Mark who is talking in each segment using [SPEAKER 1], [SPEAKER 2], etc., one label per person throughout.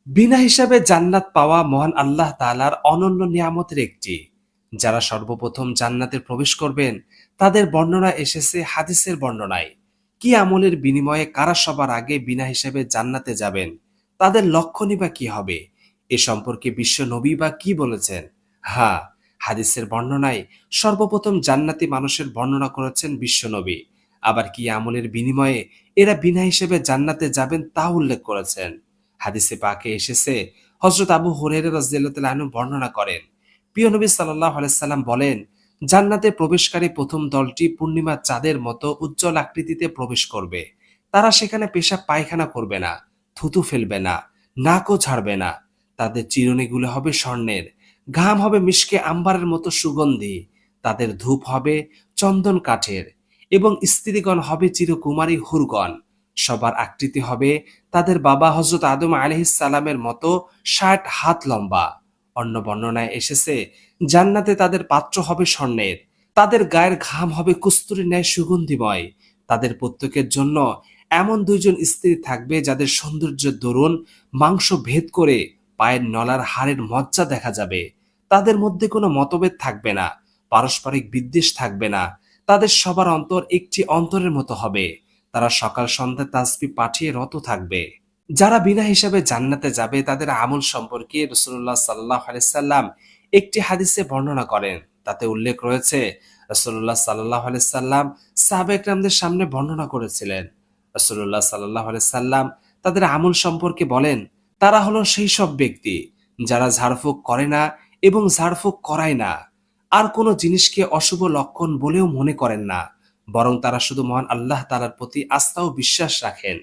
[SPEAKER 1] বিনা হিসাবে জান্নাত পাওয়া মহান আল্লাহ তাআলার অনন্য নিয়ামতের একটি। যারা সর্বপ্রথম জান্নাতে প্রবেশ করবেন তাদের বর্ণনা এসেছে হাদিসের বর্ণনায়। কি আমলের বিনিময়ে কারা সবার আগে বিনা হিসাবে জান্নাতে যাবেন, তাদের লক্ষণই বা কি হবে, এ সম্পর্কে বিশ্ব নবী বা কি বলেছেন? হ্যাঁ, হাদিসের বর্ণনায় সর্বপ্রথম জান্নাতি মানুষের বর্ণনা করেছেন বিশ্বনবী। আবার কি আমলের বিনিময়ে এরা বিনা হিসেবে জান্নাতে যাবেন তা উল্লেখ করেছেন। হাদিসে পাকে এসেছে, হযরত আবু হুরায়রা রাদিয়াল্লাহু তাআলা আনহু বর্ণনা করেন, প্রিয় নবী সাল্লাল্লাহু আলাইহি সাল্লাম বলেন, জান্নাতে প্রবেশকারী প্রথম দলটি পূর্ণিমার চাঁদের মতো উজ্জ্বল আকৃতিতে প্রবেশ করবে। তারা সেখানে পেশাব পায়খানা করবে না, থুতু ফেলবে না, নাকও ঝাড়বে না। তাদের চিরুনিগুলো হবে স্বর্ণের, ঘাম হবে মিশকে আম্বারের মতো সুগন্ধি, তাদের ধূপ হবে চন্দন কাঠের, এবং স্ত্রীগণ হবে চিরকুমারী হুরগণ। সবার আকৃতি হবে তাদের বাবা হযরত আদম আলাইহিস সালামের মতো ৬০ হাত লম্বা। অন্য বর্ণনায় এসেছে, জান্নাতে তাদের পাত্র হবে স্বর্ণের, তাদের গায়ের ঘাম হবে কস্তুরীর ন্যায় সুগন্ধিময়। তাদের প্রত্যেকের জন্য এমন দুইজন স্ত্রী থাকবে যাদের সৌন্দর্যের দরুন মাংস ভেদ করে পায়ের নলার হাড়ের মজ্জা দেখা যাবে। তাদের মধ্যে কোনো মতভেদ থাকবে না, পারস্পরিক বিদ্বেষ থাকবে না। তাদের সবার অন্তর একটি অন্তরের মতো হবে। তারা সকাল সন্ধ্যা তাসবিহ পাঠিয়ে রত থাকবে। যারা বিনা হিসাবে জান্নাতে যাবে তাদের আমল সম্পর্কে রাসূলুল্লাহ সাল্লাল্লাহু আলাইহি সাল্লাম একটি হাদিসে বর্ণনা করেন। তাতে উল্লেখ রয়েছে, রাসূলুল্লাহ সাল্লাল্লাহু আলাইহি সাল্লাম সাহাবা একরামদের সামনে বর্ণনা করেছিলেন। রাসূলুল্লাহ সাল্লাল্লাহু আলাইহি সাল্লাম তাদের আমল সম্পর্কে বলেন, তারা হলো সেই সব ব্যক্তি যারা ঝাড়ফুঁক করে না এবং ঝাড়ফুঁক করায় না, আর কোনো জিনিসকে অশুভ লক্ষণ বলেও মনে করেন না, বরং তারা শুধু মহান আল্লাহ তাআলার প্রতি আস্থা ও বিশ্বাস রাখেন।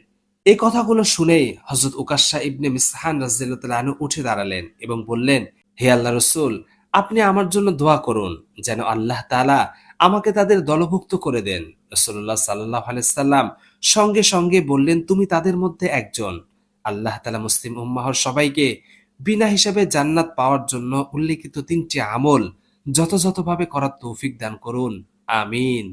[SPEAKER 1] এই কথাগুলো শুনেই হযরত উকাশা ইবনে মিসহান রাদিয়াল্লাহু তাআলা আনহু উঠে দাঁড়ালেন এবং বললেন, হে আল্লাহর রাসূল, আপনি আমার জন্য দোয়া করুন যেন আল্লাহ তাআলা আমাকে তাদের দলভুক্ত করে দেন। রাসূলুল্লাহ সাল্লাল্লাহু আলাইহি সাল্লাম সঙ্গে সঙ্গে বললেন, তুমি তাদের মধ্যে একজন। আল্লাহ তাআলা মুসলিম উম্মাহর সবাইকে বিনা হিসাবে জান্নাত পাওয়ার জন্য উল্লেখিত ৩টি আমল যথাযথভাবে করার তৌফিক দান করুন। আমিন।